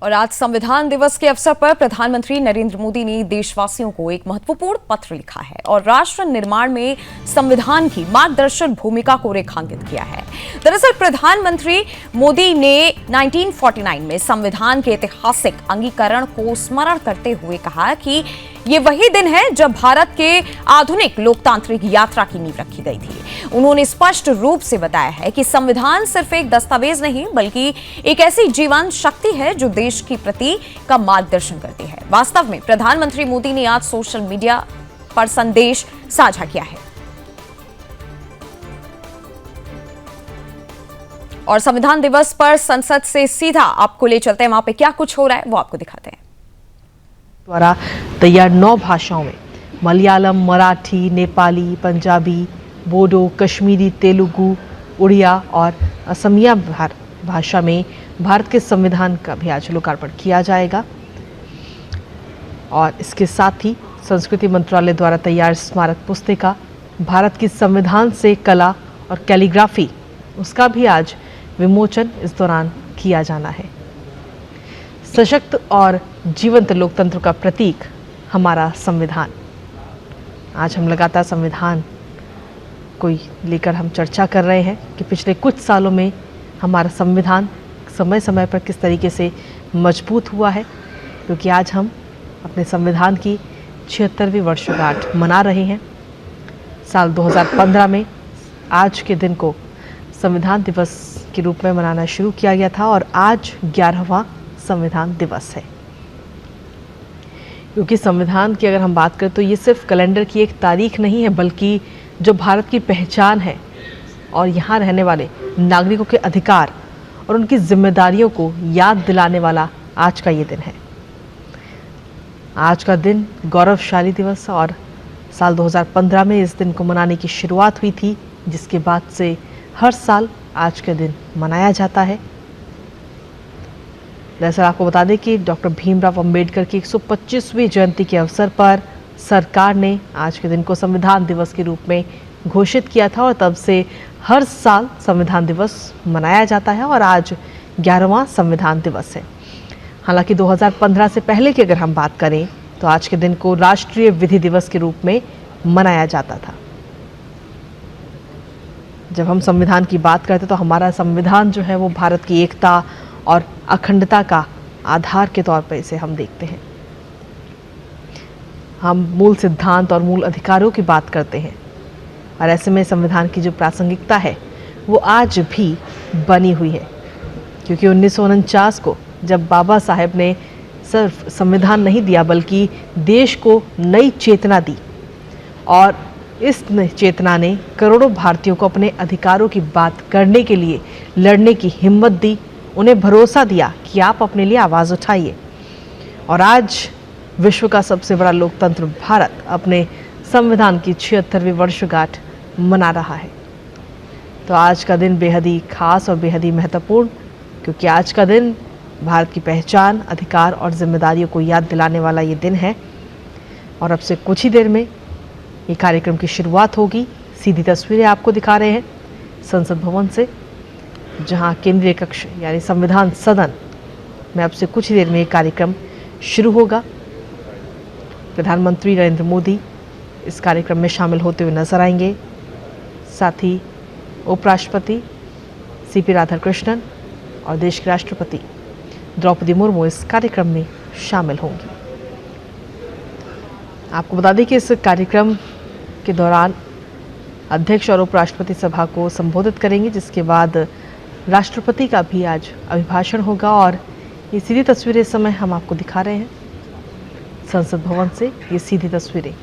और आज संविधान दिवस के अवसर पर प्रधानमंत्री नरेंद्र मोदी ने देशवासियों को एक महत्वपूर्ण पत्र लिखा है और राष्ट्र निर्माण में संविधान की मार्गदर्शक भूमिका को रेखांकित किया है। दरअसल प्रधानमंत्री मोदी ने 1949 में संविधान के ऐतिहासिक अंगीकरण को स्मरण करते हुए कहा कि ये वही दिन है जब भारत के आधुनिक लोकतांत्रिक यात्रा की नींव रखी गई थी। उन्होंने स्पष्ट रूप से बताया है कि संविधान सिर्फ एक दस्तावेज नहीं बल्कि एक ऐसी जीवंत शक्ति है जो देश की प्रति का मार्गदर्शन करती है। वास्तव में प्रधानमंत्री मोदी ने आज सोशल मीडिया पर संदेश साझा किया है और संविधान दिवस पर संसद से सीधा आपको ले चलते हैं, वहां पे क्या कुछ हो रहा है वो आपको दिखाते हैं। द्वारा तैयार 9 भाषाओं में मलयालम, मराठी, नेपाली, पंजाबी, बोडो, कश्मीरी, तेलुगु, उड़िया और असमिया भाषा में भारत के संविधान का भी आज लोकार्पण किया जाएगा। और इसके साथ ही संस्कृति मंत्रालय द्वारा तैयार स्मारक पुस्तिका भारत की संविधान से कला और कैलीग्राफी उसका भी आज विमोचन इस दौरान किया जाना है। सशक्त और जीवंत लोकतंत्र का प्रतीक हमारा संविधान। आज हम लगातार संविधान को लेकर हम चर्चा कर रहे हैं कि पिछले कुछ सालों में हमारा संविधान समय समय पर किस तरीके से मजबूत हुआ है, क्योंकि आज हम अपने संविधान की 76वीं वर्षगांठ मना रहे हैं। साल 2015 में आज के दिन को संविधान दिवस के रूप में मनाना शुरू किया गया था और आज 11वां संविधान दिवस है। क्योंकि संविधान की अगर हम बात करें तो ये सिर्फ कैलेंडर की एक तारीख नहीं है बल्कि जो भारत की पहचान है और यहाँ रहने वाले नागरिकों के अधिकार और उनकी जिम्मेदारियों को याद दिलाने वाला आज का ये दिन है। आज का दिन गौरवशाली दिवस और साल 2015 में इस दिन को मनाने की शुरुआत हुई थी, जिसके बाद से हर साल आज के दिन मनाया जाता है। दरअसल आपको बता दें कि डॉक्टर भीमराव अंबेडकर की 125वीं जयंती के अवसर पर सरकार ने आज के दिन को संविधान दिवस के रूप में घोषित किया था और तब से हर साल संविधान दिवस मनाया जाता है और आज 11वां संविधान दिवस है। हालांकि 2015 से पहले की अगर हम बात करें तो आज के दिन को राष्ट्रीय विधि दिवस के रूप में मनाया जाता था। जब हम संविधान की बात करते तो हमारा संविधान जो है वो भारत की एकता और अखंडता का आधार के तौर पर इसे हम देखते हैं। हम मूल सिद्धांत और मूल अधिकारों की बात करते हैं और ऐसे में संविधान की जो प्रासंगिकता है वो आज भी बनी हुई है, क्योंकि 1949 को जब बाबा साहेब ने सिर्फ संविधान नहीं दिया बल्कि देश को नई चेतना दी और इस चेतना ने करोड़ों भारतीयों को अपने अधिकारों की बात करने के लिए लड़ने की हिम्मत दी, उन्हें भरोसा दिया कि आप अपने लिए आवाज़ उठाइए। और आज विश्व का सबसे बड़ा लोकतंत्र भारत अपने संविधान की 76वीं वर्षगांठ मना रहा है। तो आज का दिन बेहद ही खास और बेहद ही महत्वपूर्ण, क्योंकि आज का दिन भारत की पहचान, अधिकार और जिम्मेदारियों को याद दिलाने वाला ये दिन है। और अब से कुछ ही देर में ये कार्यक्रम की शुरुआत होगी। सीधी तस्वीरें आपको दिखा रहे हैं संसद भवन से, जहां केंद्रीय कक्ष यानी संविधान सदन में अब से कुछ ही देर में ये कार्यक्रम शुरू होगा। प्रधानमंत्री नरेंद्र मोदी इस कार्यक्रम में शामिल होते हुए नजर आएंगे। साथ ही उपराष्ट्रपति सीपी राधाकृष्णन और देश के राष्ट्रपति द्रौपदी मुर्मू इस कार्यक्रम में शामिल होंगी। आपको बता दें कि इस कार्यक्रम के दौरान अध्यक्ष और उपराष्ट्रपति सभा को संबोधित करेंगे, जिसके बाद राष्ट्रपति का भी आज अभिभाषण होगा। और ये सीधी तस्वीरें इस समय हम आपको दिखा रहे हैं संसद भवन से, ये सीधी तस्वीरें।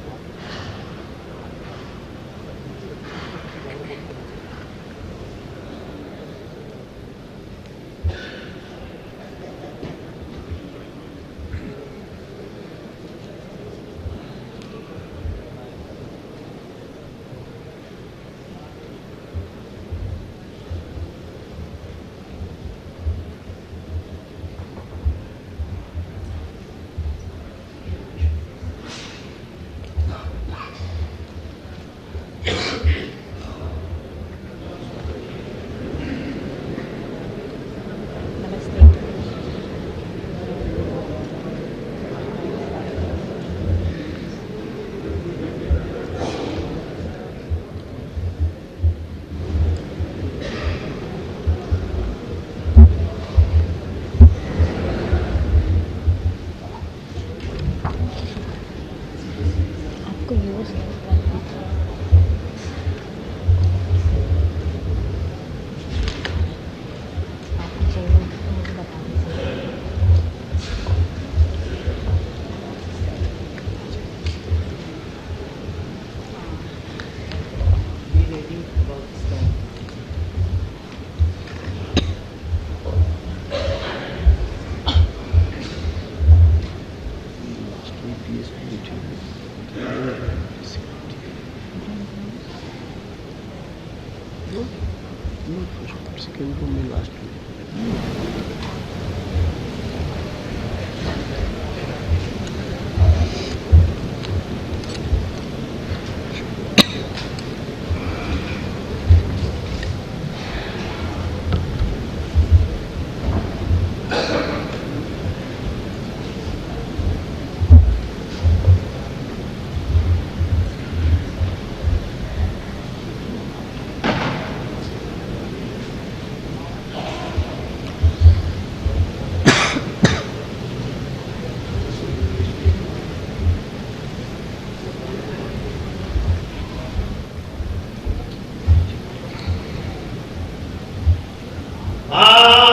सेकेंड रूम में लास्ट में।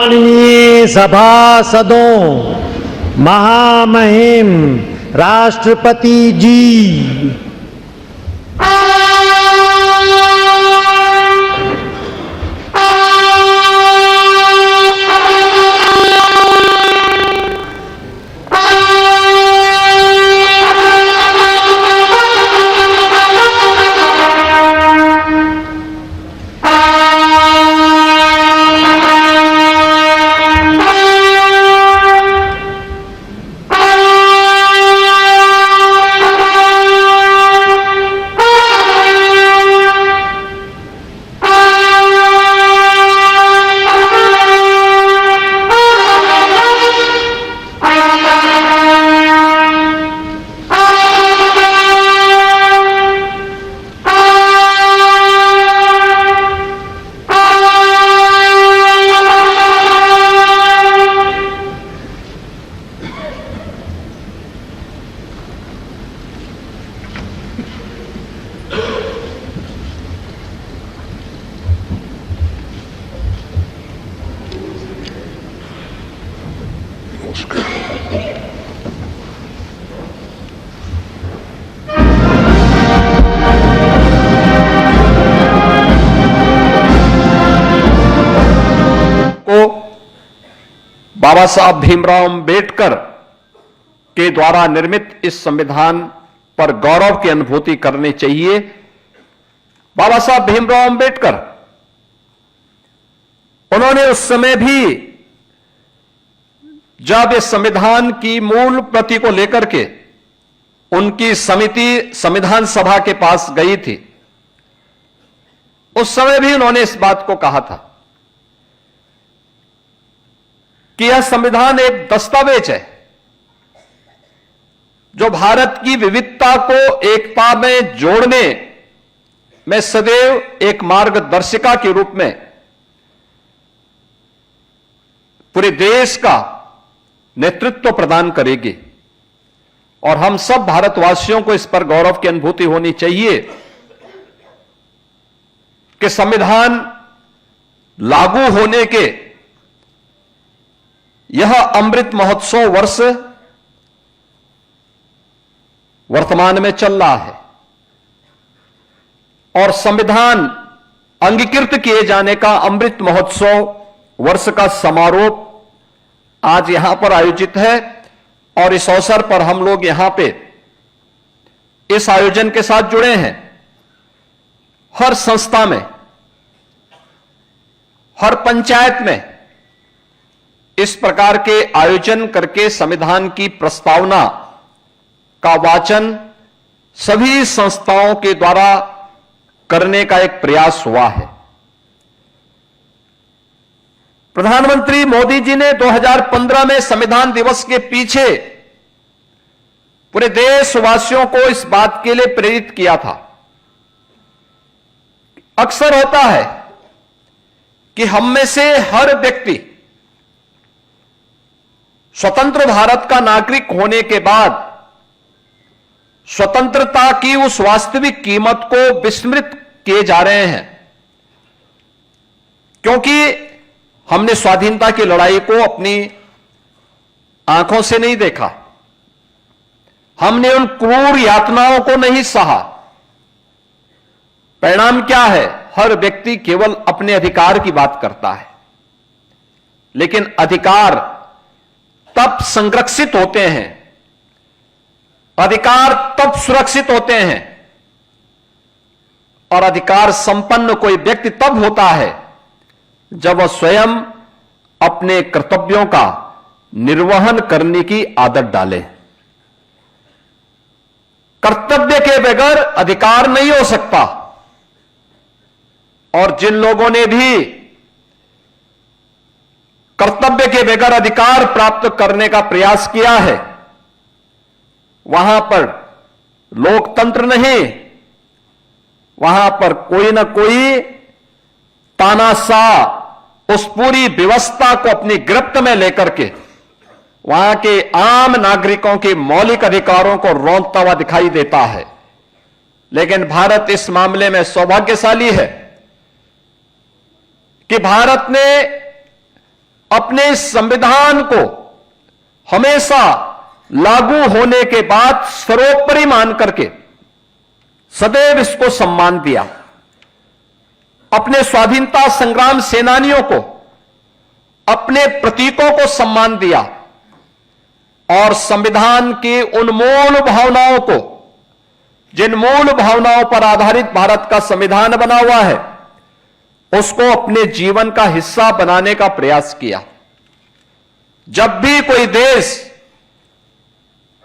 माननीय सभासदों, महामहिम राष्ट्रपति जी, बाबा साहब भीमराव अंबेडकर के द्वारा निर्मित इस संविधान पर गौरव की अनुभूति करनी चाहिए। बाबा साहब भीमराव अंबेडकर, उन्होंने उस समय भी जब इस संविधान की मूल प्रति को लेकर के उनकी समिति संविधान सभा के पास गई थी, उस समय भी उन्होंने इस बात को कहा था कि यह संविधान एक दस्तावेज है जो भारत की विविधता को एकता में जोड़ने में सदैव एक मार्गदर्शिका के रूप में पूरे देश का नेतृत्व प्रदान करेगी। और हम सब भारतवासियों को इस पर गौरव की अनुभूति होनी चाहिए कि संविधान लागू होने के यह अमृत महोत्सव वर्ष वर्तमान में चल रहा है और संविधान अंगीकृत किए जाने का अमृत महोत्सव वर्ष का समारोह आज यहां पर आयोजित है। और इस अवसर पर हम लोग यहां पे इस आयोजन के साथ जुड़े हैं। हर संस्था में, हर पंचायत में इस प्रकार के आयोजन करके संविधान की प्रस्तावना का वाचन सभी संस्थाओं के द्वारा करने का एक प्रयास हुआ है। प्रधानमंत्री मोदी जी ने 2015 में संविधान दिवस के पीछे पूरे देशवासियों को इस बात के लिए प्रेरित किया था। अक्सर होता है कि हम में से हर व्यक्ति स्वतंत्र भारत का नागरिक होने के बाद स्वतंत्रता की उस वास्तविक कीमत को विस्मृत किए जा रहे हैं, क्योंकि हमने स्वाधीनता की लड़ाई को अपनी आंखों से नहीं देखा, हमने उन क्रूर यातनाओं को नहीं सहा। परिणाम क्या है? हर व्यक्ति केवल अपने अधिकार की बात करता है, लेकिन अधिकार तब संरक्षित होते हैं, अधिकार तब सुरक्षित होते हैं और अधिकार संपन्न कोई व्यक्ति तब होता है जब वह स्वयं अपने कर्तव्यों का निर्वहन करने की आदत डाले। कर्तव्य के बगैर अधिकार नहीं हो सकता, और जिन लोगों ने भी कर्तव्य के बगैर अधिकार प्राप्त करने का प्रयास किया है, वहां पर लोकतंत्र नहीं, वहां पर कोई ना कोई तानाशाह उस पूरी व्यवस्था को अपनी गिरफ्त में लेकर के वहां के आम नागरिकों के मौलिक अधिकारों को रौंदता हुआ दिखाई देता है। लेकिन भारत इस मामले में सौभाग्यशाली है कि भारत ने अपने संविधान को हमेशा लागू होने के बाद सर्वोपरि मान करके सदैव इसको सम्मान दिया। अपने स्वाधीनता संग्राम सेनानियों को, अपने प्रतीकों को सम्मान दिया, और संविधान की उन मूल भावनाओं को, जिन मूल भावनाओं पर आधारित भारत का संविधान बना हुआ है, उसको अपने जीवन का हिस्सा बनाने का प्रयास किया। जब भी कोई देश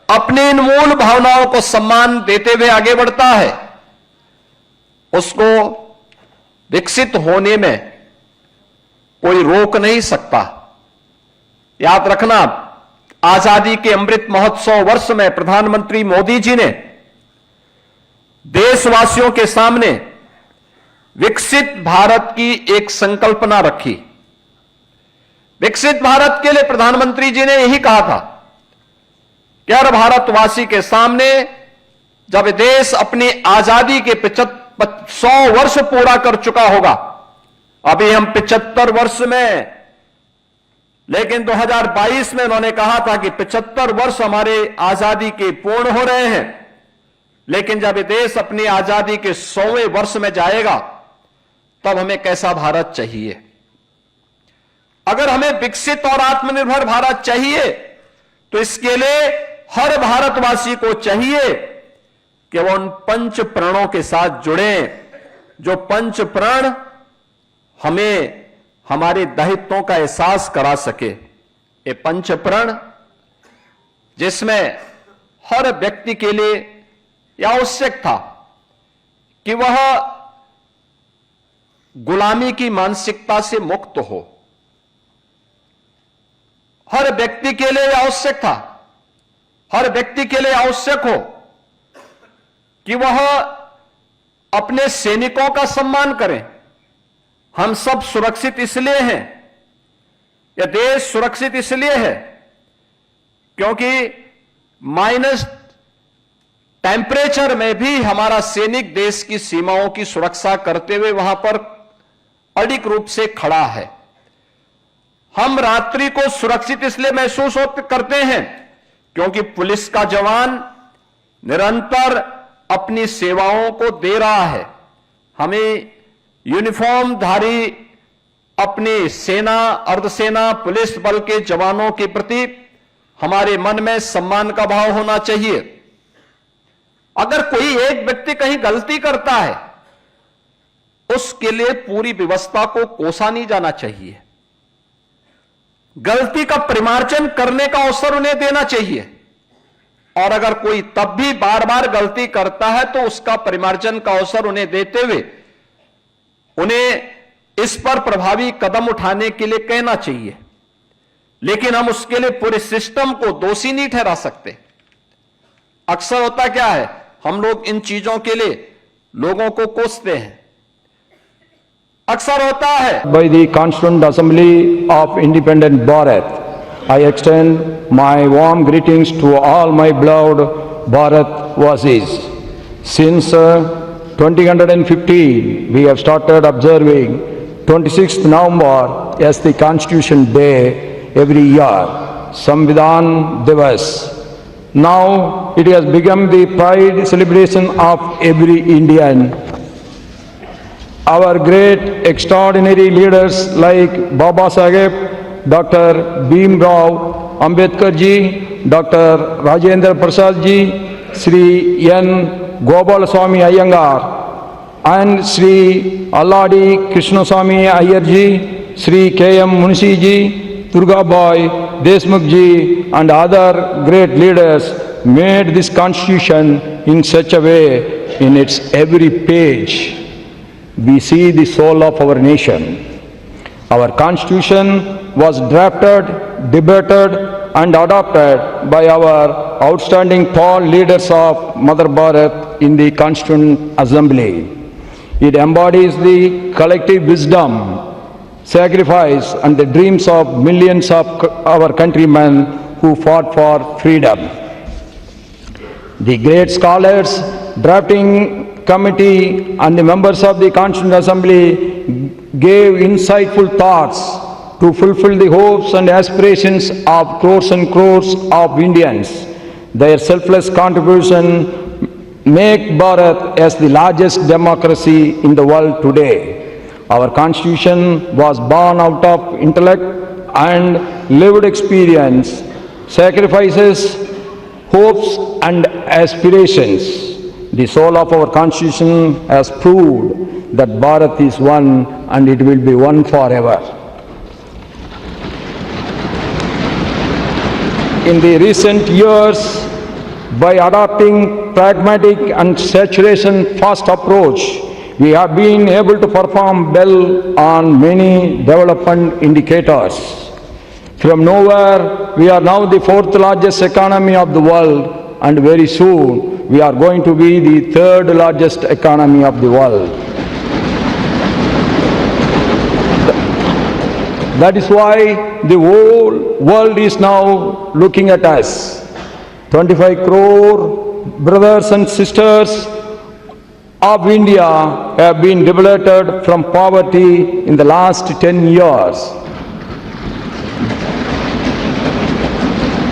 अपनी इन मूल भावनाओं को सम्मान देते हुए आगे बढ़ता है, उसको विकसित होने में कोई रोक नहीं सकता। याद रखना, आजादी के अमृत महोत्सव वर्ष में प्रधानमंत्री मोदी जी ने देशवासियों के सामने विकसित भारत की एक संकल्पना रखी। विकसित भारत के लिए प्रधानमंत्री जी ने यही कहा था कि हर भारतवासी के सामने, जब देश अपनी आजादी के 100 वर्ष पूरा कर चुका होगा, अभी हम 75 वर्ष में, लेकिन 2022 में उन्होंने कहा था कि 75 वर्ष हमारे आजादी के पूर्ण हो रहे हैं, लेकिन जब देश अपनी आजादी के 100वें वर्ष में जाएगा, तब हमें कैसा भारत चाहिए। अगर हमें विकसित और आत्मनिर्भर भारत चाहिए, तो इसके लिए हर भारतवासी को चाहिए कि वो उन पंच प्रणों के साथ जुड़े, जो पंच प्रण हमें हमारे दायित्वों का एहसास करा सके। ये पंच प्रण जिसमें हर व्यक्ति के लिए यह आवश्यक था कि वह गुलामी की मानसिकता से मुक्त हो। हर व्यक्ति के लिए आवश्यक था, हर व्यक्ति के लिए आवश्यक हो कि वह अपने सैनिकों का सम्मान करें। हम सब सुरक्षित इसलिए हैं, यह देश सुरक्षित इसलिए है क्योंकि माइनस टेम्परेचर में भी हमारा सैनिक देश की सीमाओं की सुरक्षा करते हुए वहां पर अडिग रूप से खड़ा है। हम रात्रि को सुरक्षित इसलिए महसूस करते हैं क्योंकि पुलिस का जवान निरंतर अपनी सेवाओं को दे रहा है। हमें यूनिफॉर्मधारी अपनी सेना, अर्धसेना, पुलिस बल के जवानों के प्रति हमारे मन में सम्मान का भाव होना चाहिए। अगर कोई एक व्यक्ति कहीं गलती करता है, उसके लिए पूरी व्यवस्था को कोसा नहीं जाना चाहिए। गलती का परिमार्जन करने का अवसर उन्हें देना चाहिए, और अगर कोई तब भी बार बार गलती करता है तो उसका परिमार्जन का अवसर उन्हें देते हुए उन्हें इस पर प्रभावी कदम उठाने के लिए कहना चाहिए। लेकिन हम उसके लिए पूरे सिस्टम को दोषी नहीं ठहरा सकते। अक्सर होता क्या है, हम लोग इन चीजों के लिए लोगों को कोसते हैं। अक्सर होता है By the Constituent Assembly of Independent Bharat, I extend my warm greetings to all my beloved Bharatvasis. Since 2015, we have started observing 26th November as the Constitution Day every year, Samvidhan Divas. Now it has become the pride celebration of every Indian. Our great extraordinary leaders like Baba Saheb, Dr. Bhim Rao Ambedkar ji, Dr. Rajendra Prasad ji, Sri N. Gopal Swami Iyengar and Sri Alladi Krishnaswamy Iyer ji, Sri K.M. Munshi ji, Durga Bhai, Deshmukh ji and other great leaders made this constitution in such a way in its every page we see the soul of our nation. Our constitution was drafted, debated and adopted by our outstanding tall leaders of Mother Bharat in the Constituent Assembly. It embodies the collective wisdom, sacrifice and the dreams of millions of our countrymen who fought for freedom. The great scholars, drafting committee and the members of the Constituent Assembly gave insightful thoughts to fulfill the hopes and aspirations of crores and crores of Indians. Their selfless contribution make Bharat as the largest democracy in the world today. Our constitution was born out of intellect and lived experience, sacrifices, hopes and aspirations. The soul of our constitution has proved that Bharat is one and it will be one forever. In the recent years, by adopting pragmatic and saturation-first approach, we have been able to perform well on many development indicators. From nowhere, we are now the fourth largest economy of the world, and very soon we are going to be the third largest economy of the world. That is why the whole world is now looking at us. 25 crore brothers and sisters of India have been liberated from poverty in the last 10 years.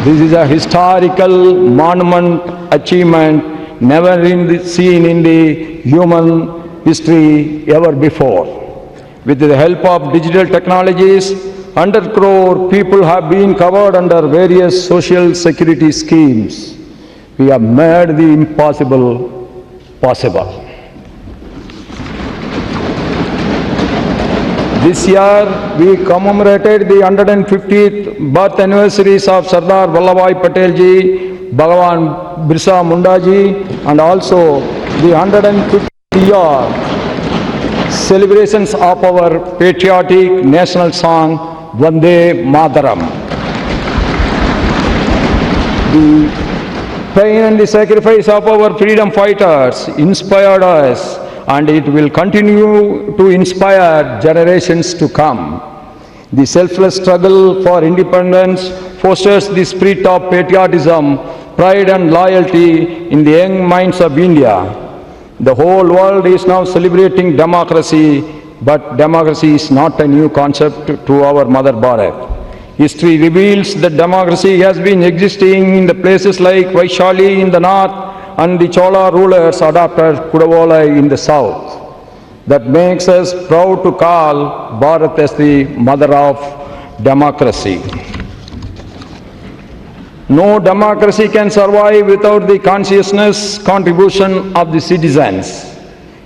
This is a historical monument achievement never seen in the human history ever before. With the help of digital technologies, 100 crore people have been covered under various social security schemes. We have made the impossible possible. This year, we commemorated the 150th birth anniversaries of Sardar Vallabhbhai Patel ji, Bhagwan Birsa Munda ji, and also the 150th celebrations of our patriotic national song, Vande Mataram. The pain and the sacrifice of our freedom fighters inspired us, and it will continue to inspire generations to come. The selfless struggle for independence fosters the spirit of patriotism, pride and loyalty in the young minds of India. The whole world is now celebrating democracy, but democracy is not a new concept to our Mother Bharat. History reveals that democracy has been existing in the places like Vaishali in the north and the Chola rulers adopted Kudavolai in the south. That makes us proud to call Bharat as the mother of democracy. No democracy can survive without the consciousness contribution of the citizens.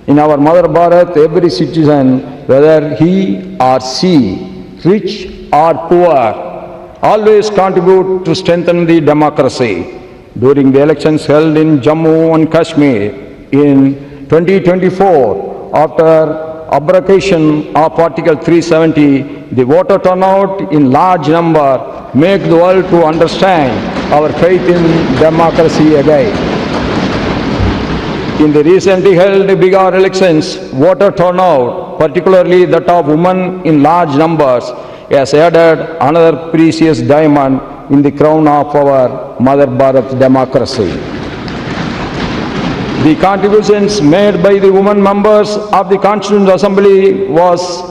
In our Mother Bharat, every citizen, whether he or she, rich or poor, always contribute to strengthen the democracy. During the elections held in Jammu and Kashmir in 2024, after abrogation of Article 370, the voter turnout in large number make the world to understand our faith in democracy again. In the recently held Bihar elections, voter turnout, particularly that of women in large numbers, has added another precious diamond in the crown of our Mother Bharat democracy. The contributions made by the women members of the Constituent Assembly was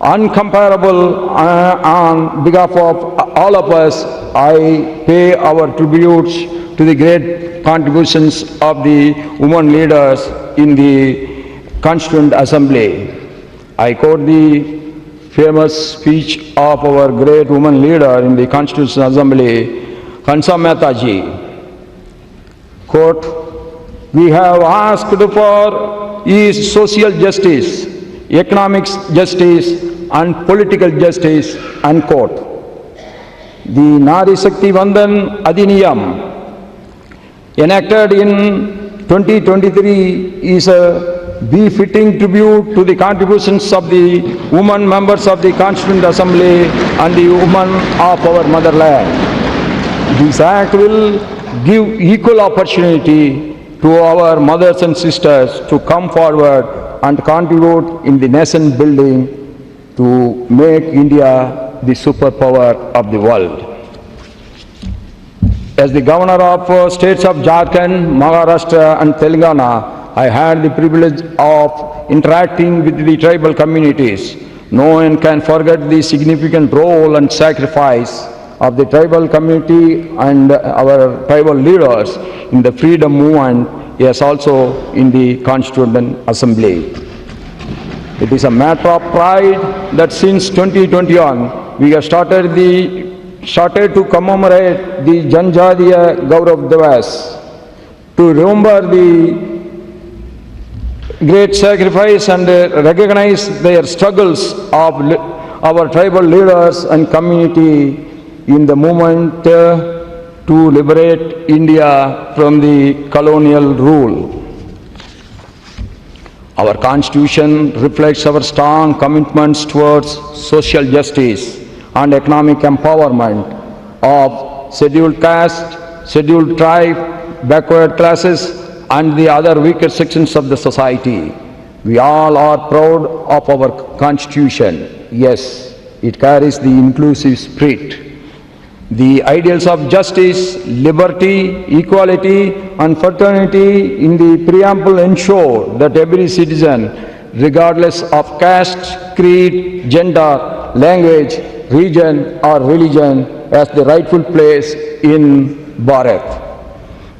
uncomparable. On behalf of all of us, I pay our tributes to the great contributions of the women leaders in the Constituent Assembly. I quote the famous speech of our great woman leader in the Constitutional Assembly, Hansa Mehta ji. Quote, "We have asked for is social justice, economic justice and political justice, unquote. The Nari Shakti Vandan Adhiniyam, enacted in 2023, is a befitting tribute to the contributions of the women members of the Constituent Assembly and the women of our motherland. This act will give equal opportunity to our mothers and sisters to come forward and contribute in the nation building to make India the superpower of the world. As the governor of states of Jharkhand, Maharashtra and Telangana, I had the privilege of interacting with the tribal communities. No one can forget the significant role and sacrifice of the tribal community and our tribal leaders in the freedom movement, yes, also in the Constituent Assembly. It is a matter of pride that since 2021, we have started to commemorate the Janjadiya Gaurav Divas, to remember the great sacrifice and recognize their struggles of our tribal leaders and community in the movement to liberate India from the colonial rule. Our Constitution reflects our strong commitments towards social justice and economic empowerment of scheduled caste, scheduled tribe, backward classes, and the other weaker sections of the society. We all are proud of our Constitution. Yes, it carries the inclusive spirit. The ideals of justice, liberty, equality, and fraternity in the preamble ensure that every citizen, regardless of caste, creed, gender, language, region, or religion, has the rightful place in Bharat.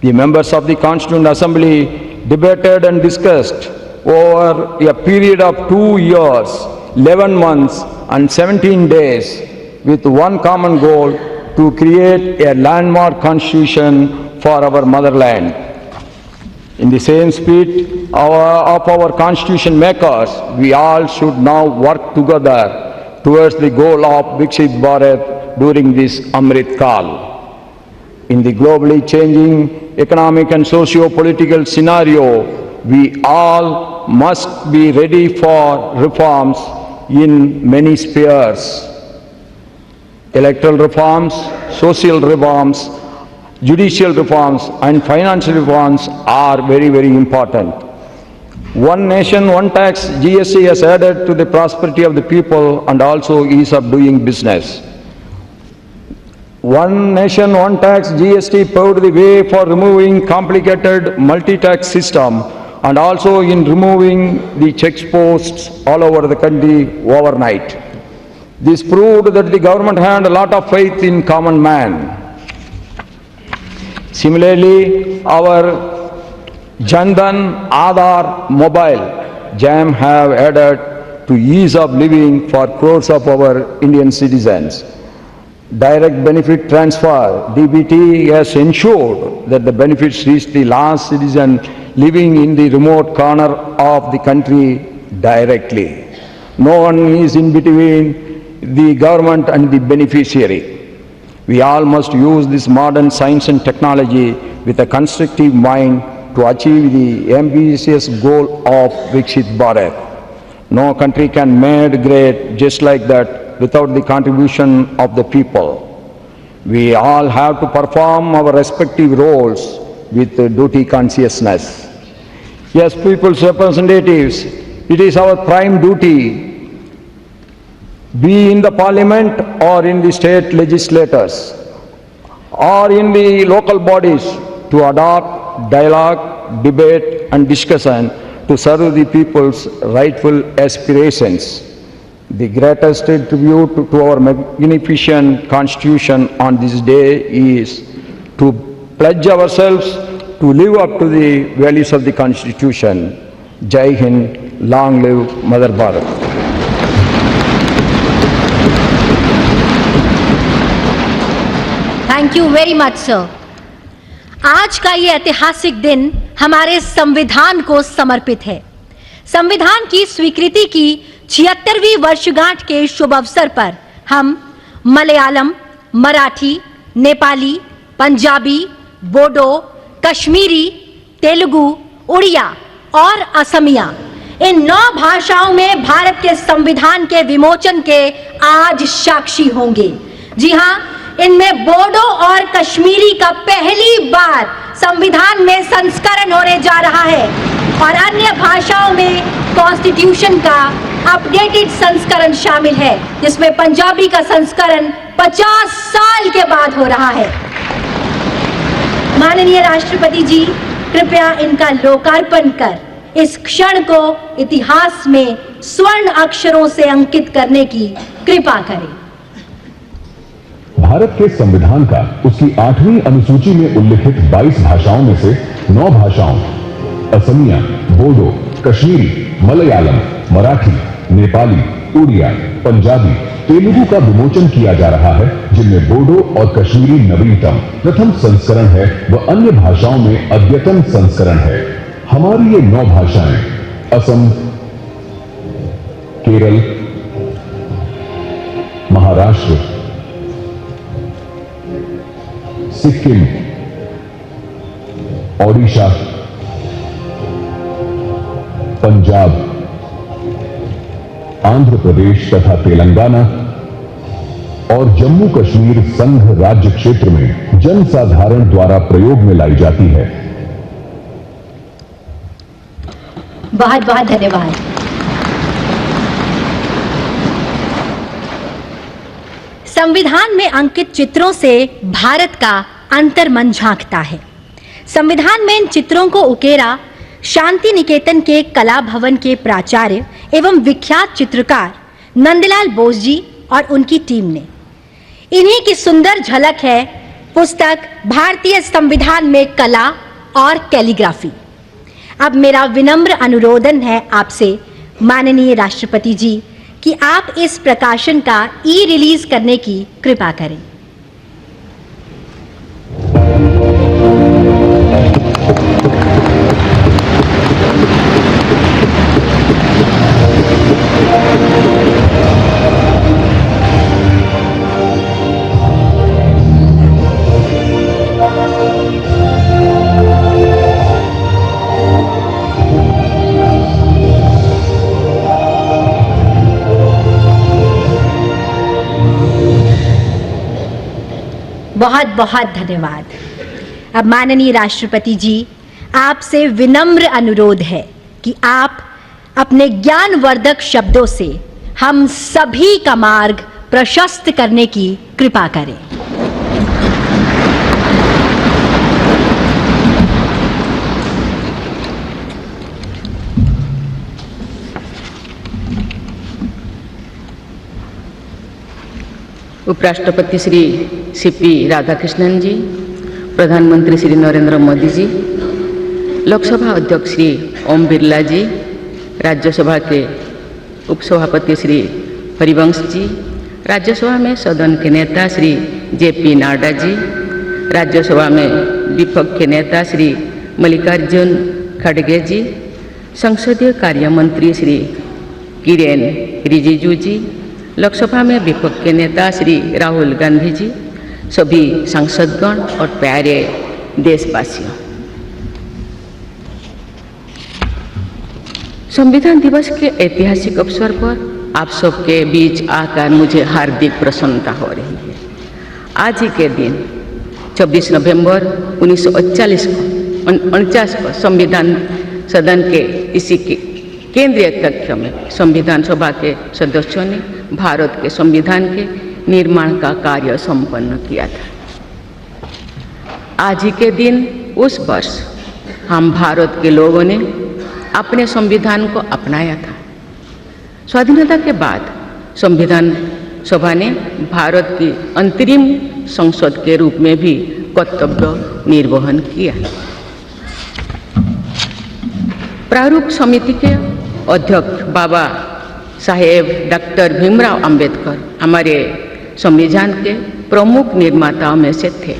The members of the Constituent Assembly debated and discussed over a period of 2 years, 11 months, and 17 days with one common goal: to create a landmark constitution for our motherland. In the same spirit of our constitution makers, we all should now work together towards the goal of Viksit Bharat during this Amrit Kal. In the globally changing economic and socio-political scenario, we all must be ready for reforms in many spheres. Electoral reforms, social reforms, judicial reforms, and financial reforms are very, very important. One nation, one tax, GST has added to the prosperity of the people and also ease of doing business. One nation, one tax, GST paved the way for removing complicated multi-tax system and also in removing the check posts all over the country overnight. This proved that the government had a lot of faith in common man. Similarly, our Jandan Aadhaar mobile JAM have added to ease of living for crores of our Indian citizens. Direct benefit transfer, DBT, has ensured that the benefits reach the last citizen living in the remote corner of the country directly. No one is in between the government and the beneficiary. We all must use this modern science and technology with a constructive mind to achieve the ambitious goal of Viksit Bharat. No country can be made great just like that without the contribution of the people. We all have to perform our respective roles with duty consciousness. As people's representatives, it is our prime duty, be in the parliament or in the state legislators or in the local bodies, to adopt dialogue, debate and discussion to serve the people's rightful aspirations. The greatest tribute to our magnificent Constitution on this day is to pledge ourselves to live up to the values of the Constitution. Jai Hind, long live Mother Bharat. Thank you very much sir. आज का ये ऐतिहासिक दिन हमारे संविधान को समर्पित है। संविधान की स्वीकृति की 76वीं वर्षगांठ के शुभ अवसर पर हम मलयालम, मराठी, नेपाली, पंजाबी, बोडो, कश्मीरी, तेलुगु, उड़िया और असमिया इन 9 भाषाओं में भारत के संविधान के विमोचन के आज साक्षी होंगे। जी हाँ, इनमें बोडो और कश्मीरी का पहली बार संविधान में संस्करण होने जा रहा है और अन्य भाषाओं में कॉन्स्टिट्यूशन का अपडेटेड संस्करण शामिल है, जिसमें पंजाबी का संस्करण 50 साल के बाद हो रहा है। माननीय राष्ट्रपति जी, कृपया इनका लोकार्पण कर इस क्षण को इतिहास में स्वर्ण अक्षरों से अंकित करने की कृपा करें। भारत के संविधान का उसकी 8वीं अनुसूची में उल्लिखित 22 भाषाओं में से 9 भाषाओं असमिया, बोडो, कश्मीरी, मलयालम, मराठी, नेपाली, उड़िया, पंजाबी, तेलुगु का विमोचन किया जा रहा है, जिनमें बोडो और कश्मीरी नवीनतम प्रथम संस्करण है व अन्य भाषाओं में अद्यतन संस्करण है। हमारी ये 9 भाषाएं असम, केरल, महाराष्ट्र, सिक्किम, ओडिशा, पंजाब, आंध्र प्रदेश तथा तेलंगाना और जम्मू कश्मीर संघ राज्य क्षेत्र में जनसाधारण द्वारा प्रयोग में लाई जाती है। बहुत बहुत धन्यवाद। संविधान में अंकित चित्रों से भारत का अंतर्मन झांकता है। संविधान में इन चित्रों को उकेरा शांति निकेतन के कला भवन के प्राचार्य एवं विख्यात चित्रकार नंदलाल बोस जी और उनकी टीम ने। इन्हीं की सुंदर झलक है पुस्तक भारतीय संविधान में कला और कैलीग्राफी। अब मेरा विनम्र अनुरोधन है आपसे माननीय राष्ट्रपति जी कि आप इस प्रकाशन का रिलीज करने की कृपा करें। बहुत बहुत धन्यवाद। अब माननीय राष्ट्रपति जी, आपसे विनम्र अनुरोध है कि आप अपने ज्ञानवर्धक शब्दों से हम सभी का मार्ग प्रशस्त करने की कृपा करें। उपराष्ट्रपति श्री सीपी राधाकृष्णन जी, प्रधानमंत्री श्री नरेंद्र मोदी जी, लोकसभा अध्यक्ष श्री ओम बिरला जी, राज्यसभा के उपसभापति श्री हरिवंश जी, राज्यसभा में सदन के नेता श्री जेपी नड्डा जी, राज्यसभा में विपक्ष के नेता श्री मल्लिकार्जुन खड़गे जी, संसदीय कार्य मंत्री श्री किरेन रिजिजू जी, लोकसभा में विपक्ष के नेता श्री राहुल गांधी जी, सभी सांसदगण और प्यारे देशवासियों, संविधान दिवस के ऐतिहासिक अवसर पर आप सबके बीच आकर मुझे हार्दिक प्रसन्नता हो रही है। आज ही के दिन 26 नवंबर 1949 को संविधान सदन के इसी के केंद्रीय कक्ष में संविधान सभा के सदस्यों ने भारत के संविधान के निर्माण का कार्य संपन्न किया था। आज ही के दिन उस वर्ष हम भारत के लोगों ने अपने संविधान को अपनाया था। स्वाधीनता के बाद संविधान सभा ने भारत की अंतरिम संसद के रूप में भी कर्तव्य निर्वहन किया। प्रारूप समिति के अध्यक्ष बाबा साहेब डॉक्टर भीमराव अंबेडकर हमारे संविधान के प्रमुख निर्माताओं में से थे।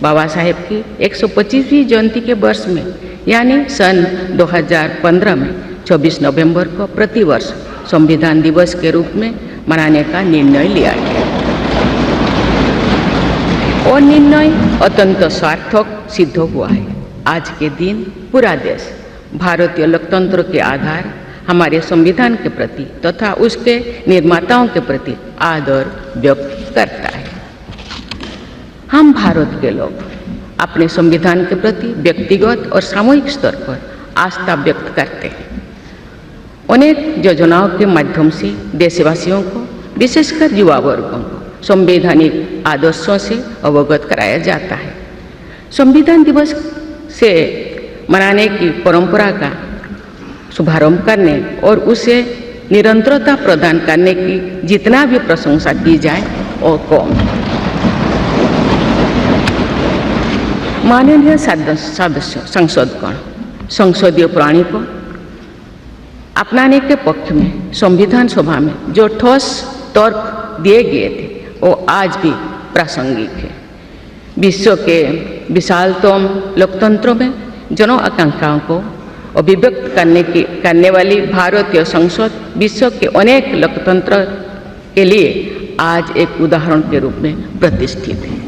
बाबा साहेब की 125वीं जयंती के वर्ष में यानी सन 2015 में 24 नवंबर को प्रतिवर्ष संविधान दिवस के रूप में मनाने का निर्णय लिया गया और निर्णय अत्यंत सार्थक सिद्ध हुआ है। आज के दिन पूरा देश भारतीय लोकतंत्र के आधार हमारे संविधान के प्रति तथा उसके निर्माताओं के प्रति आदर व्यक्त करता है। हम भारत के लोग अपने संविधान के प्रति व्यक्तिगत और सामूहिक स्तर पर आस्था व्यक्त करते हैं। अनेक योजनाओं के माध्यम से देशवासियों को, विशेषकर युवा वर्गों को संवैधानिक आदर्शों से अवगत कराया जाता है। संविधान दिवस से मनाने की परंपरा का शुभारंभ करने और उसे निरंतरता प्रदान करने की जितना भी प्रशंसा की जाए और कम। माननीय सदस्य संसदगण संसदीय प्रणाली को अपनाने के पक्ष में संविधान सभा में जो ठोस तर्क दिए गए थे वो आज भी प्रासंगिक है। विश्व के विशालतम लोकतंत्रों में जन आकांक्षाओं को अभिव्यक्त करने वाली भारतीय संसद विश्व के अनेक लोकतंत्र के लिए आज एक उदाहरण के रूप में प्रतिष्ठित है।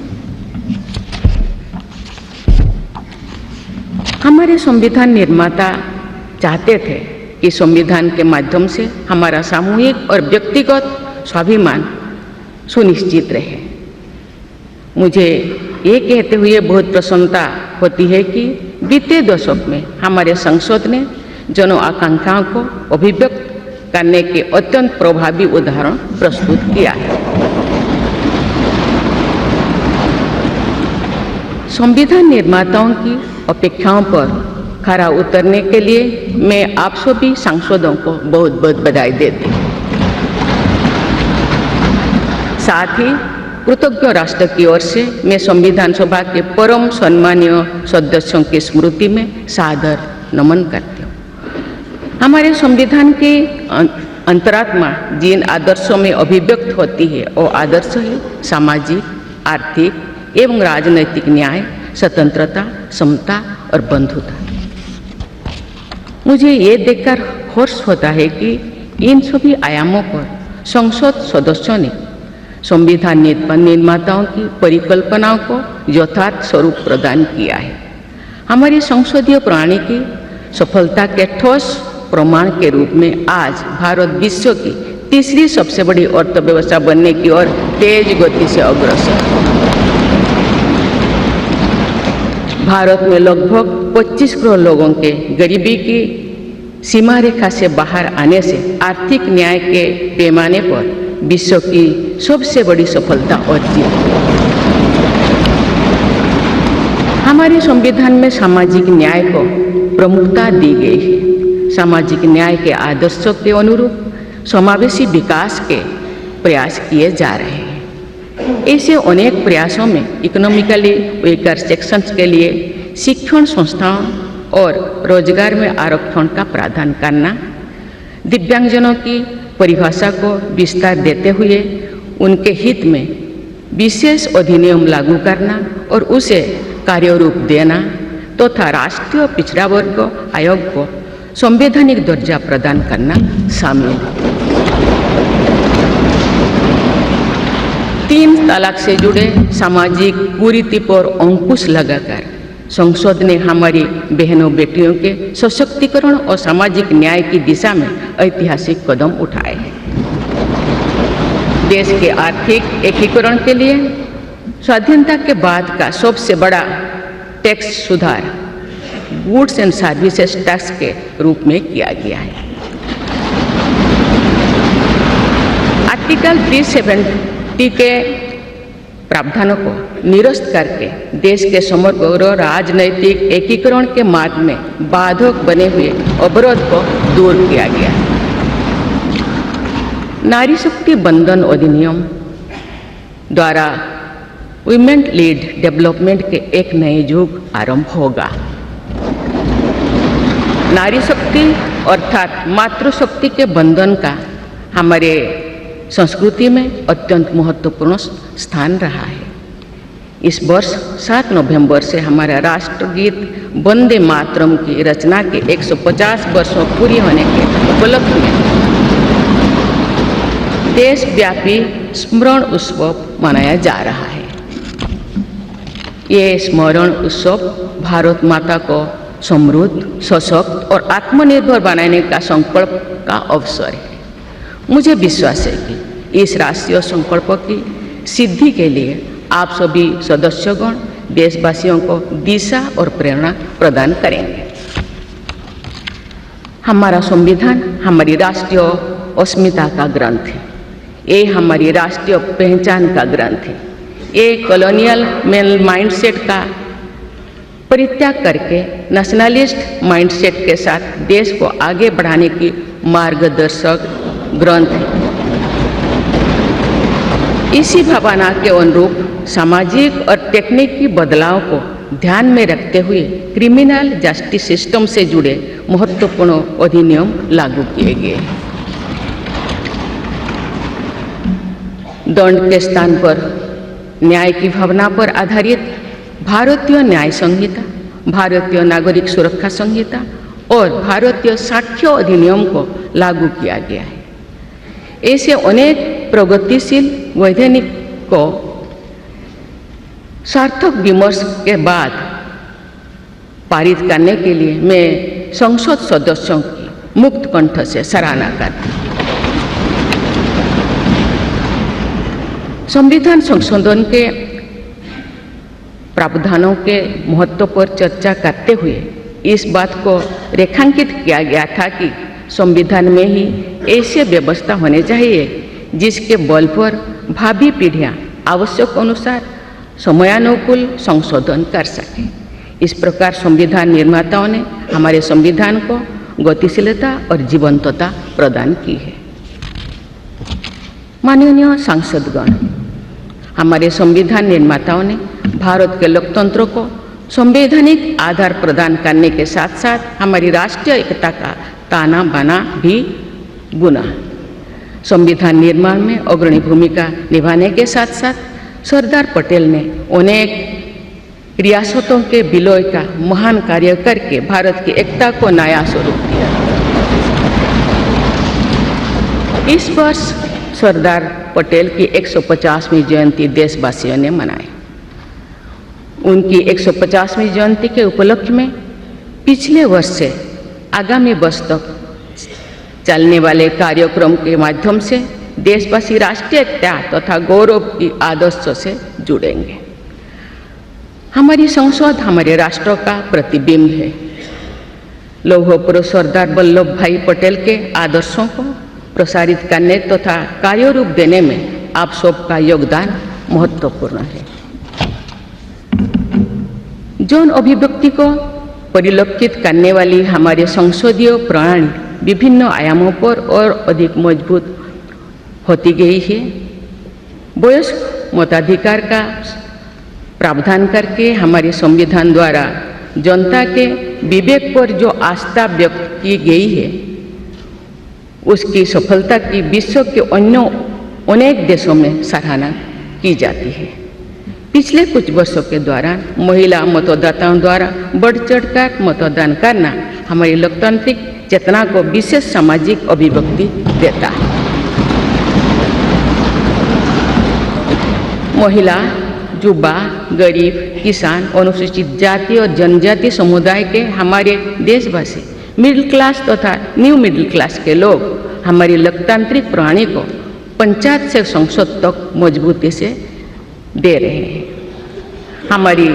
हमारे संविधान निर्माता चाहते थे कि संविधान के माध्यम से हमारा सामूहिक और व्यक्तिगत स्वाभिमान सुनिश्चित रहे। मुझे ये कहते हुए बहुत प्रसन्नता होती है कि बीते दशक में हमारे संसद ने जन आकांक्षाओं को अभिव्यक्त करने के अत्यंत प्रभावी उदाहरण प्रस्तुत किया है। संविधान निर्माताओं की अपेक्षाओं पर खरा उतरने के लिए मैं आप सभी सांसदों को बहुत बहुत बधाई देती हूँ। साथ ही कृतज्ञ राष्ट्र की ओर से मैं संविधान सभा के परम सम्मानीय सदस्यों की स्मृति में सादर नमन करती हूँ। हमारे संविधान की अंतरात्मा जिन आदर्शों में अभिव्यक्त होती है वो आदर्श है सामाजिक, आर्थिक एवं राजनैतिक न्याय, स्वतंत्रता, समता और बंधुता। मुझे ये देखकर हर्ष होता है कि इन सभी आयामों पर संसद सदस्यों ने संविधान निर्माताओं की परिकल्पनाओं को यथार्थ स्वरूप प्रदान किया है। हमारी संसदीय प्रणाली की सफलता के ठोस प्रमाण के रूप में आज भारत विश्व की तीसरी सबसे बड़ी अर्थव्यवस्था बनने की ओर तेज गति से अग्रसर है। भारत में लगभग 25 करोड़ लोगों के गरीबी की सीमा रेखा से बाहर आने से आर्थिक न्याय के पैमाने पर विश्व की सबसे बड़ी सफलता अर्जित है। हमारे संविधान में सामाजिक न्याय को प्रमुखता दी गई है। सामाजिक न्याय के आदर्शों के अनुरूप समावेशी विकास के प्रयास किए जा रहे हैं। ऐसे अनेक प्रयासों में इकोनॉमिकली वीकर सेक्शंस के लिए शिक्षण संस्थाओं और रोजगार में आरक्षण का प्रावधान करना, दिव्यांगजनों की परिभाषा को विस्तार देते हुए उनके हित में विशेष अधिनियम लागू करना और उसे कार्यरूप देना तथा राष्ट्रीय पिछड़ा वर्ग आयोग को संवैधानिक दर्जा प्रदान करना शामिल है। 3 तलाक से जुड़े सामाजिक कुरीति पर अंकुश लगाकर संसद ने हमारी बहनों बेटियों के सशक्तिकरण और सामाजिक न्याय की दिशा में ऐतिहासिक कदम उठाए हैं। देश के आर्थिक एकीकरण के लिए स्वाधीनता के बाद का सबसे बड़ा टैक्स सुधार गुड्स एंड सर्विसेज टैक्स के रूप में किया गया है। आर्टिकल 370 के प्रावधानों को निरस्त करके देश के समग्र राजनैतिक एकीकरण के मार्ग में बाधक बने हुए अवरोध को दूर किया गया। नारी शक्ति बंधन अधिनियम द्वारा वुमेन लीड डेवलपमेंट के एक नए युग आरंभ होगा। नारी शक्ति अर्थात मातृशक्ति के बंधन का हमारे संस्कृति में अत्यंत महत्वपूर्ण स्थान रहा है। इस वर्ष 7 नवंबर से हमारा राष्ट्रगीत वंदे मातरम की रचना के 150 वर्षों पूरी होने के उपलक्ष्य में देशव्यापी स्मरण उत्सव मनाया जा रहा है। ये स्मरण उत्सव भारत माता को समृद्ध, सशक्त और आत्मनिर्भर बनाने का संकल्प का अवसर है। मुझे विश्वास है कि इस राष्ट्रीय संकल्प की सिद्धि के लिए आप सभी सदस्यगण देशवासियों को दिशा और प्रेरणा प्रदान करेंगे। हमारा संविधान हमारी राष्ट्रीय अस्मिता का ग्रंथ है। ये हमारी राष्ट्रीय पहचान का ग्रंथ है। ये कॉलोनियल माइंडसेट का परित्याग करके नेशनलिस्ट माइंडसेट के साथ देश को आगे बढ़ाने की मार्गदर्शक ग्रंथ है। इसी भावना के अनुरूप सामाजिक और तकनीकी बदलाव को ध्यान में रखते हुए क्रिमिनल जस्टिस सिस्टम से जुड़े महत्वपूर्ण अधिनियम लागू किए गए। दंड के स्थान पर न्याय की भावना पर आधारित भारतीय न्याय संहिता, भारतीय नागरिक सुरक्षा संहिता और भारतीय साक्ष्य अधिनियम को लागू किया गया है। ऐसे अनेक प्रगतिशील वैधानिक को सार्थक विमर्श के बाद पारित करने के लिए मैं संसद सदस्यों की मुक्त कंठ से सराहना करती हूँ। संविधान संशोधन के प्रावधानों के महत्व पर चर्चा करते हुए इस बात को रेखांकित किया गया था कि संविधान में ही ऐसी व्यवस्था होनी चाहिए जिसके बल पर भावी पीढ़ियां आवश्यक अनुसार समयानुकूल संशोधन कर सकें। इस प्रकार संविधान निर्माताओं ने हमारे संविधान को गतिशीलता और जीवंतता प्रदान की है। माननीय सांसदगण, हमारे संविधान निर्माताओं ने भारत के लोकतंत्र को संवैधानिक आधार प्रदान करने के साथ साथ हमारी राष्ट्रीय एकता का ताना बाना भी बुना। संविधान निर्माण में अग्रणी भूमिका निभाने के साथ साथ सरदार पटेल ने अनेक रियासतों के विलय का महान कार्य करके भारत की एकता को नया स्वरूप दिया। इस वर्ष सरदार पटेल की 150वीं जयंती देशवासियों ने मनाई। उनकी 150वीं जयंती के उपलक्ष्य में पिछले वर्ष से आगामी वर्ष तक चलने वाले कार्यक्रम के माध्यम से देशवासी राष्ट्रीय एकता तथा गौरव की आदर्श से जुड़ेंगे। हमारी संसद हमारे राष्ट्र का प्रतिबिंब है। लौह पुरुष सरदार वल्लभ भाई पटेल के आदर्शों को प्रसारित करने तथा कार्यरूप देने में आप सबका योगदान महत्वपूर्ण है। जौन अभिव्यक्ति को परिलक्षित करने वाली हमारे संसदीय प्रणाली विभिन्न आयामों पर और अधिक मजबूत होती गई है। वयस्क मताधिकार का प्रावधान करके हमारे संविधान द्वारा जनता के विवेक पर जो आस्था व्यक्त की गई है, उसकी सफलता की विश्व के अन्य अनेक देशों में सराहना की जाती है। पिछले कुछ वर्षों के दौरान महिला मतदाताओं द्वारा बढ़ चढ़कर मतदान करना हमारी लोकतांत्रिक चेतना को विशेष सामाजिक अभिव्यक्ति देता है। महिला, युवा, गरीब, किसान, अनुसूचित जाति और जनजाति समुदाय के हमारे देशवासी, मिडिल क्लास तथा न्यू मिडिल क्लास के लोग हमारी लोकतांत्रिक प्रणाली को पंचायत से संसद तक मजबूती से दे रहे हैं। हमारी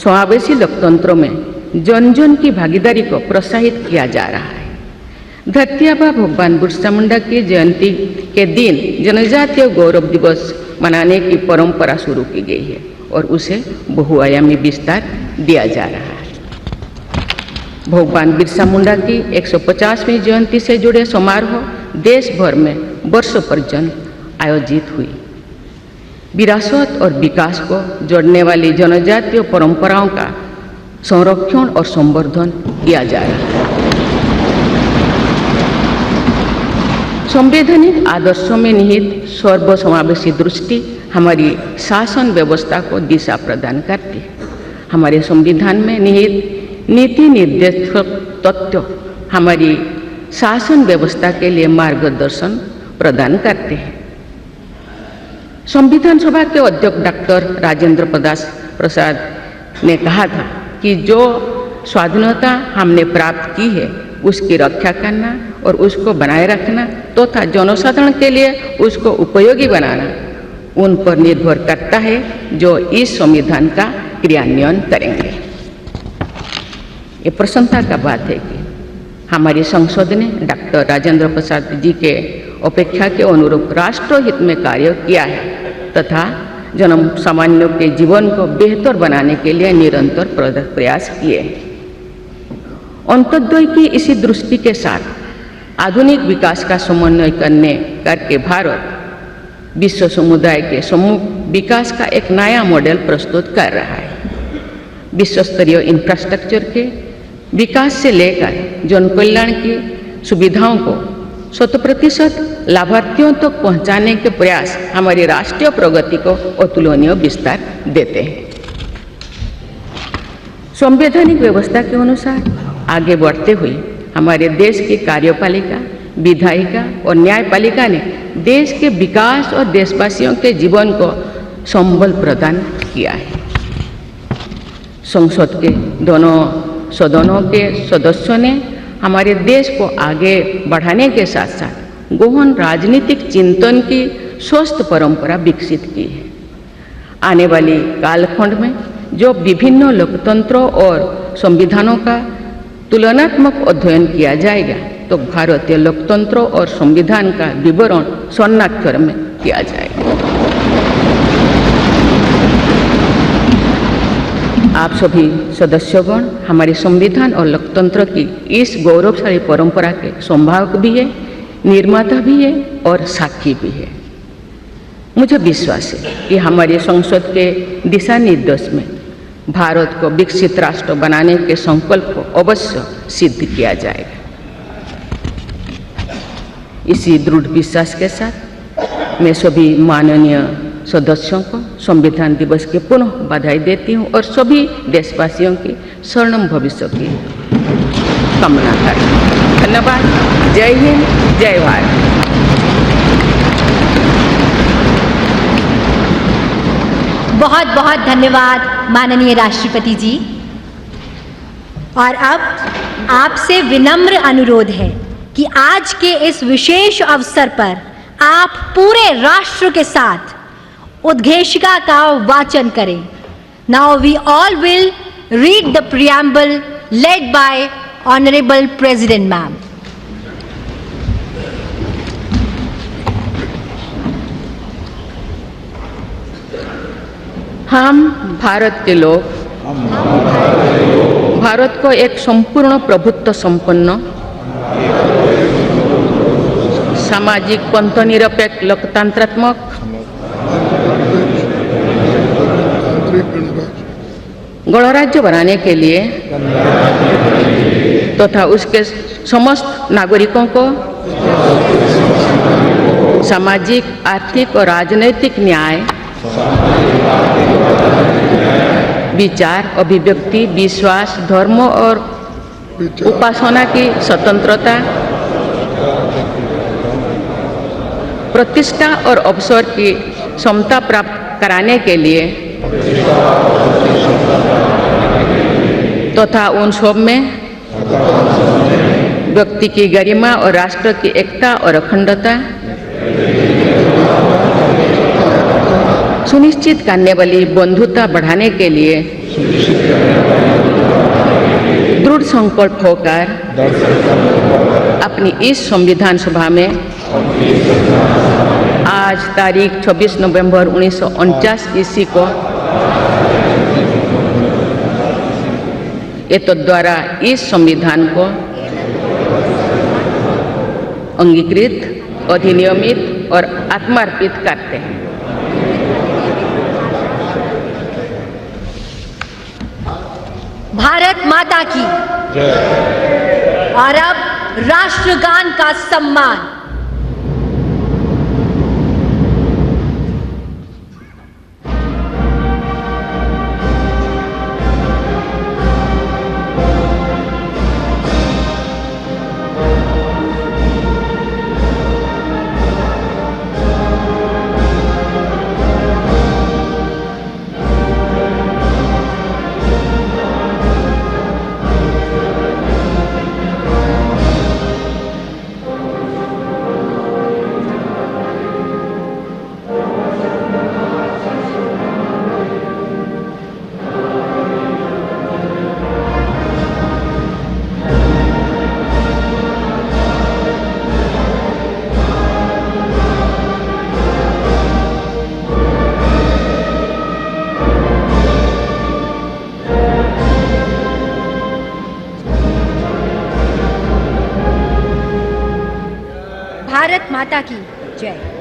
समावेशी लोकतंत्र में जन जन की भागीदारी को प्रोत्साहित किया जा रहा है। धरती आबा भगवान बिरसा मुंडा की जयंती के दिन जनजातीय गौरव दिवस मनाने की परंपरा शुरू की गई है और उसे बहुआयामी विस्तार दिया जा रहा है। भगवान बिरसा मुंडा की 150वीं जयंती से जुड़े समारोह देश भर में वर्षों पर्यंत आयोजित हुई। विरासत और विकास को जोड़ने वाली जनजातीय परंपराओं का संरक्षण और संवर्धन किया जा रहा है। संवैधानिक आदर्शों में निहित सर्वसमावेशी दृष्टि हमारी शासन व्यवस्था को दिशा प्रदान करती है। हमारे संविधान में निहित नीति निर्देशक तत्व हमारी शासन व्यवस्था के लिए मार्गदर्शन प्रदान करते हैं। संविधान सभा के अध्यक्ष डॉक्टर राजेंद्र प्रसाद ने कहा था कि जो स्वाधीनता हमने प्राप्त की है उसकी रक्षा करना और उसको बनाए रखना तथा जनसाधारण के लिए उसको उपयोगी बनाना उन पर निर्भर करता है जो इस संविधान का क्रियान्वयन करेंगे। ये प्रसन्नता का बात है कि हमारी संसद ने डॉक्टर राजेंद्र प्रसाद जी के अपेक्षा के अनुरूप राष्ट्रहित में कार्य किया है तथा जन सामान्यों के जीवन को बेहतर बनाने के लिए निरंतर प्रयास किए। अंत्योदय की इसी दृष्टि के साथ आधुनिक विकास का समन्वय करके भारत विश्व समुदाय के सम्मुख विकास का एक नया मॉडल प्रस्तुत कर रहा है। विश्व स्तरीय इंफ्रास्ट्रक्चर के विकास से लेकर जन कल्याण की सुविधाओं को 100% लाभार्थियों तक पहुंचाने के प्रयास हमारी राष्ट्रीय प्रगति को अतुलनीय विस्तार देते हैं। संवैधानिक व्यवस्था के अनुसार आगे बढ़ते हुए हमारे देश की कार्यपालिका, विधायिका और न्यायपालिका ने देश के विकास और देशवासियों के जीवन को संबल प्रदान किया है। संसद के दोनों सदनों के सदस्यों ने हमारे देश को आगे बढ़ाने के साथ साथ गहन राजनीतिक चिंतन की स्वस्थ परंपरा विकसित की है। आने वाली कालखंड में जो विभिन्न लोकतंत्रों और संविधानों का तुलनात्मक अध्ययन किया जाएगा तो भारतीय लोकतंत्र और संविधान का विवरण स्वर्णाक्षर में किया जाएगा। आप सभी सदस्यगण हमारे संविधान और लोकतंत्र की इस गौरवशाली परंपरा के संभावक भी है, निर्माता भी है और साक्षी भी है। मुझे विश्वास है कि हमारी संसद के दिशा निर्देश में भारत को विकसित राष्ट्र बनाने के संकल्प को अवश्य सिद्ध किया जाएगा। इसी दृढ़ विश्वास के साथ मैं सभी माननीय सदस्यों को संविधान दिवस की पुनः बधाई देती हूँ और सभी देशवासियों की स्वर्णिम भविष्य की कामना करती हूँ। धन्यवाद। जय हिंद, जय भारत। बहुत बहुत धन्यवाद माननीय राष्ट्रपति जी। और अब आपसे विनम्र अनुरोध है कि आज के इस विशेष अवसर पर आप पूरे राष्ट्र के साथ उद्घोषिका का वाचन करें। Now we all will read the preamble led by honourable president ma'am. हम भारत के लोग भारत को एक संपूर्ण प्रभुत्व संपन्न सामाजिक पंथनिरपेक्ष लोकतंत्रात्मक गणराज्य बनाने के लिए तथा उसके समस्त नागरिकों को सामाजिक, आर्थिक और राजनैतिक न्याय, विचार, अभिव्यक्ति, विश्वास, धर्म और उपासना की स्वतंत्रता, प्रतिष्ठा और अवसर की समता प्राप्त कराने के लिए तथा उन सब में व्यक्ति की गरिमा और राष्ट्र की एकता और अखंडता सुनिश्चित करने वाली बंधुता बढ़ाने के लिए दृढ़ संकल्प होकर अपनी इस संविधान सभा में आज तारीख 26 नवंबर 1949 ईस्वी को द्वारा इस संविधान को अंगीकृत, अधिनियमित और आत्मार्पित करते हैं। भारत माता की और अब राष्ट्रगान का सम्मान। भारत माता की जय।